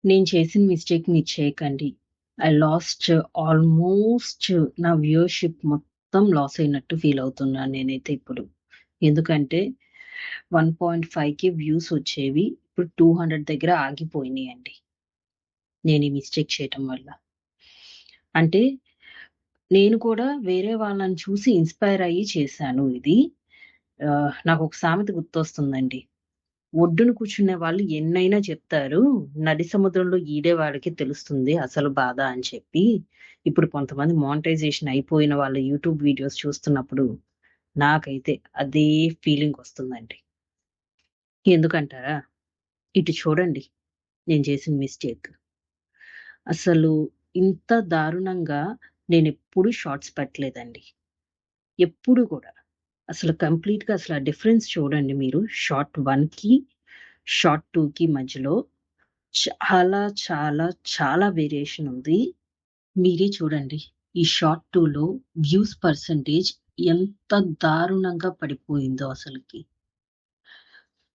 నేను చేసిన మిస్టేక్ మీరు చేయకండి. ఐ లాస్ట్ ఆల్మోస్ట్ నా వ్యూవర్‌షిప్ మొత్తం లాస్ అయినట్టు ఫీల్ అవుతున్నాను నేనైతే ఇప్పుడు. ఎందుకంటే 1.5కి వ్యూస్ వచ్చేవి. ఇప్పుడు 200 దగ్గర ఆగిపోయినాయండి. నేను ఈ మిస్టేక్ చేయటం వల్ల. అంటే నేను కూడా వేరే వాళ్ళని చూసి ఇన్‌స్పైర్ అయ్యి చేశాను ఇది. నాకొక సామెత గుర్తొస్తుందండి. ఒడ్డున కూర్చునే వాళ్ళు ఎన్నైనా చెప్తారు. నడి సముద్రంలో ఈడే వాడికి తెలుస్తుంది అసలు బాధ అని చెప్పి. ఇప్పుడు కొంతమంది మానిటైజేషన్ అయిపోయిన వాళ్ళ యూట్యూబ్ వీడియోస్ చూస్తున్నప్పుడు నాకైతే అదే ఫీలింగొస్తుందండి. ఎందుకంటారా? ఇటు చూడండి నేను చేసిన మిస్టేక్. అసలు ఇంత దారుణంగా నేనెప్పుడు షార్ట్స్ పెట్టలేదండి. ఎప్పుడు కూడా. అసలు కంప్లీట్‌గా అసలు ఆ డిఫరెన్స్ చూడండి మీరు. షార్ట్ 1కి, షార్ట్ 2కి మధ్యలో చాలా, చాలా, చాలా వేరియేషన్ ఉంది. మీరే చూడండి. ఈ షార్ట్ 2లో వ్యూస్ పర్సెంటేజ్ ఎంత దారుణంగా పడిపోయిందో అసలకి.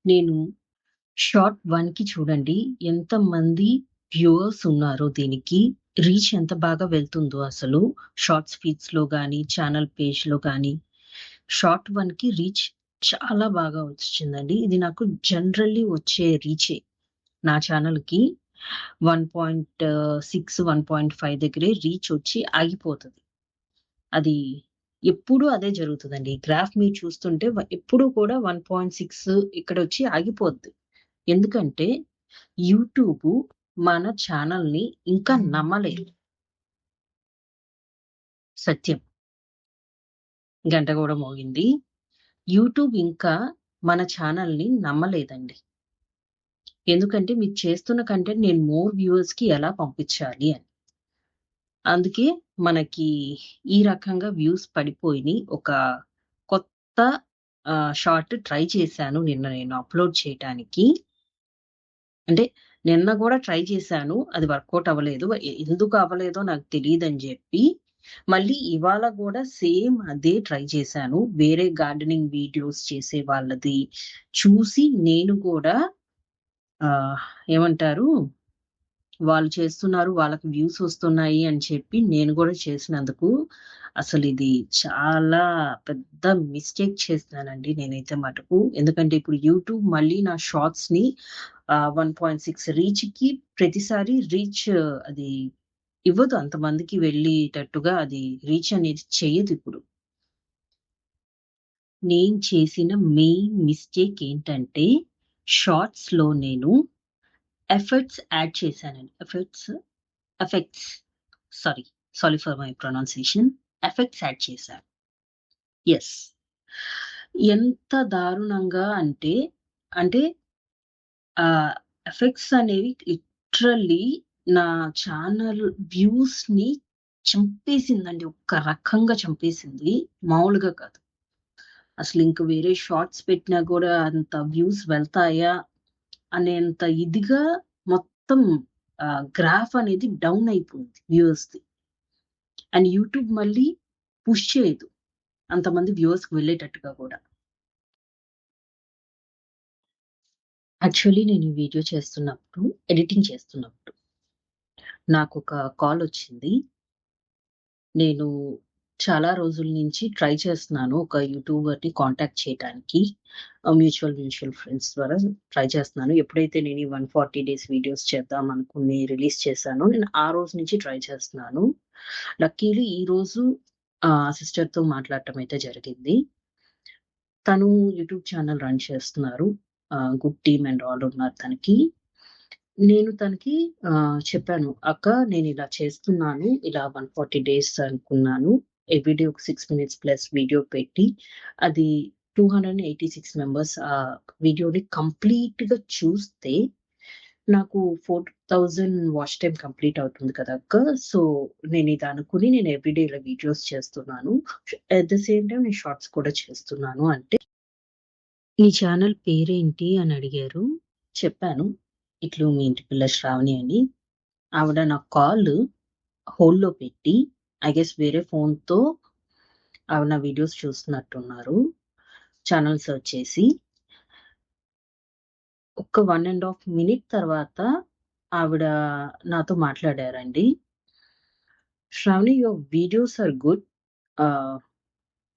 నేను షార్ట్ 1కి చూడండి ఎంతమంది వ్యూవర్స్ ఉన్నారో దీనికి. రీచ్ ఎంత బాగా వెళ్తుందో అసలు. షార్ట్స్ ఫీడ్స్‌లో గాని, ఛానల్ పేజ్‌లో గాని. షార్ట్ 1కి రీచ్ చాలా బాగా వచ్చిందండి. ఇది నాకు జనరల్లీ వచ్చే రీచే. నా ఛానల్‌కి 1.6, 1.5 దగ్గరే రీచ్ వచ్చి ఆగిపోతది. అది ఎప్పుడూ అదే జరుగుతదండి. గ్రాఫ్ మీరు చూస్తుంటే ఎప్పుడూ కూడా 1.6 ఇక్కడొచ్చి ఆగిపోద్ది. ఎందుకంటే యూట్యూబు మన ఛానల్‌ని ఇంకా నమ్మలేదు. సత్యం. గంట గూడా మోగింది. యూట్యూబ్ ఇంకా మన ఛానల్‌ని నమ్మలేదండి. ఎందుకంటే మీరు చేస్తున్న కంటెంట్ నేను మోర్ వ్యూవర్స్‌కి ఎలా పంపించాలి అని. అందుకే మనకి ఈ రకంగా వ్యూస్ పడిపోయినియి. ఒక కొత్త షార్ట్ ట్రై చేశాను నిన్న నేను అప్‌లోడ్ చేయటానికి. అంటే నిన్న గూడా ట్రై చేశాను. అది వర్కౌట్ అవ్వలేదు. ఎందుకు అవ్వలేదో నాకు తెలీదని జెప్పి, మళ్ళీ ఇవాళ గూడా సేమ్ అదే ట్రై చేశాను. వేరే గార్డెనింగ్ వీడియోస్ చేసే వాళ్ళది చూసి నేను గూడా ఏమంటారు? వాళ్ళు చేస్తున్నారు, వాళ్ళకి వ్యూస్ వస్తున్నాయి అని చెప్పి నేను గూడా చేసినందుకు అసలిది చాలా పెద్ద మిస్టేక్ చేశానండి నేనైతే మటుకు. ఎందుకంటే ఇప్పుడు యూట్యూబ్ మళ్ళీ నా షార్ట్స్‌ని 1.6 రీచ్‌కి ప్రతిసారి రీచ్ అది ఇవ్వదు అంతమందికి వెళ్ళేటట్టుగా అది రీచ్ అనేది చెయ్యదిప్పుడు. నేను చేసిన మెయిన్ మిస్టేక్ ఏంటంటే షార్ట్స్‌లో నేను ఎఫర్ట్స్ యాడ్ చేశానండి. Effects sorry. Sorry for my pronunciation. Effects add చేశాను. యెస్. ఎంత దారుణంగా అంటే, అంటే ఎఫెక్ట్స్ అనేవి లిటరల్లీ నా ఛానల్ వ్యూస్‌ని చంపేసిందండి. ఒక రకంగా చంపేసింది. మామూలుగా కాదు. అసలింక వేరే షార్ట్స్ పెట్టినా గూడా అంత వ్యూస్ వెళ్తాయా అనేంత ఇదిగా మొత్తం గ్రాఫ్ అనేది డౌన్ అయిపోయింది వ్యూవర్స్‌ది. అండ్ యూట్యూబ్ మళ్ళీ పుష్ చేయదు. అంతమంది వ్యూవర్స్‌కి వెళ్ళేటట్టుగా గూడా. యాక్చువల్లీ నేను ఈ వీడియో చేస్తున్నప్పుడు, ఎడిటింగ్ చేస్తున్నప్పుడు నాకొక కాలొచ్చింది. నేను చాలా రోజుల నుంచి ట్రై చేస్తున్నాను ఒక యూట్యూబర్‌ని కాంటాక్ట్ చేయటానికి. మ్యూచువల్ ఫ్రెండ్స్ ద్వారా ట్రై చేస్తున్నాను. ఎప్పుడైతే నేను ఈ 140 డేస్ వీడియోస్ చేద్దాం అనుకుని రిలీజ్ చేశానో, నేను ఆ రోజు నుంచి ట్రై చేస్తున్నాను. లక్కీలీ ఈరోజు సిస్టర్‌తో మాట్లాడటం అయితే జరిగింది. తను యూట్యూబ్ ఛానెల్ రన్ చేస్తున్నారు. గుడ్ టీమ్ అండ్ ఆల్ ఉన్నారు తనకి. నేను తనకి చెప్పాను. "అక్క నేనిలా చేస్తున్నాను. ఇలా 140 డేస్ అనుకున్నాను. ఎవ్రీడే ఒక 6 మినిట్స్ ప్లస్ వీడియో పెట్టి అది 286 మెంబర్స్ వీడియోని కంప్లీట్‌గా చూస్తే నాకు 4000 వాచ్ టైమ్ కంప్లీట్ అవుతుంది కదా అక్క. సో, నేనిది అనుకుని నేను ఎవ్రీడే ఇలా వీడియోస్ చేస్తున్నాను. అట్ ద సేమ్ టైమ్ నేను షార్ట్స్ కూడా చేస్తున్నాను" అంటే "నీ ఛానెల్ పేరేంటి?" అని అడిగారు. చెప్పాను. ఇట్లు మీ ఇంటి పిల్ల శ్రావణి అని. ఆవిడ నా కాల్ హోల్డ్‌లో పెట్టి ఐ గెస్ వేరే ఫోన్‌తో ఆవిడ నా వీడియోస్ చూస్తున్నట్టున్నారు. ఛానెల్ సెర్చ్ చేసి. ఒక్క 1 ½ మినిట్ తర్వాత ఆవిడ నాతో మాట్లాడారండి. Shravani, your videos are good.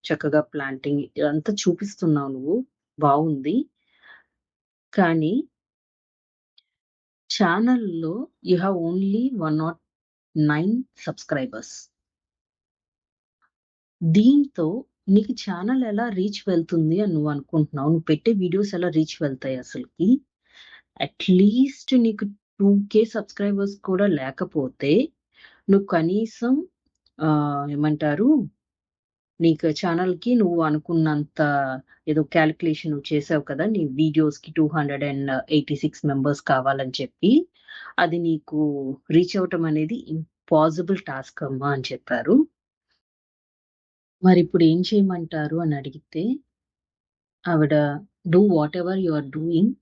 చక్కగా ప్లాంటింగ్ ఇదంతా చూపిస్తున్నావు నువ్వు. బావుంది. కానీ ఛానెల్‌లో యూ హావ్ ఓన్లీ 109 సబ్‌స్క్రైబర్స్. దీంతో నీకు ఛానెల్ ఎలా రీచ్ వెళ్తుంది అని నువ్వనుకుంటున్నావు? నువ్వు పెట్టే వీడియోస్ ఎలా రీచ్ వెళ్తాయి అసలకి? అట్‌లీస్ట్ నీకు 2,000 సబ్‌స్క్రైబర్స్ కూడా లేకపోతే, నువ్వు కనీసం ఏమంటారు? నీకు ఛానెల్‌కి నువ్వు అనుకున్నంత ఏదో క్యాలిక్యులేషన్ నువ్వు చేసావు కదా! నీ వీడియోస్‌కి 286 మెంబర్స్ కావాలని చెప్పి. అది నీకు రీచ్ అవ్వటం అనేది ఇంపాసిబుల్ టాస్క్ అమ్మా అని చెప్పారు. మరిప్పుడు ఏం చేయమంటారు అని అడిగితే, ఆవిడ do whatever you are doing,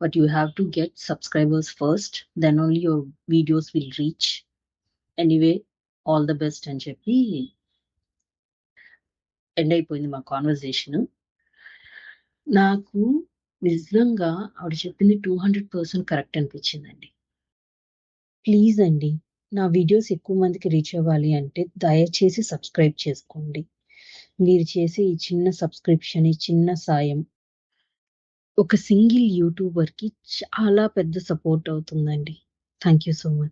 but you have to get subscribers first. Then only your videos will reach. Anyway all the best అని చెప్పి ఎండ్ అయిపోయింది మా కన్వర్జేషను. నాకు నిజంగా ఆవిడ చెప్పింది 200% కరెక్ట్ అనిపించిందండి. ప్లీజ్ అండి, నా వీడియోస్ ఎక్కువ మందికి రీచ్ అవ్వాలి అంటే దయచేసి సబ్స్క్రైబ్ చేసుకోండి. మీరు చేసే ఈ చిన్న సబ్స్క్రిప్షన్, ఈ చిన్న సాయం ఒక సింగిల్ యూట్యూబర్‌కి చాలా పెద్ద సపోర్ట్ అవుతుందండి. Thank you so much.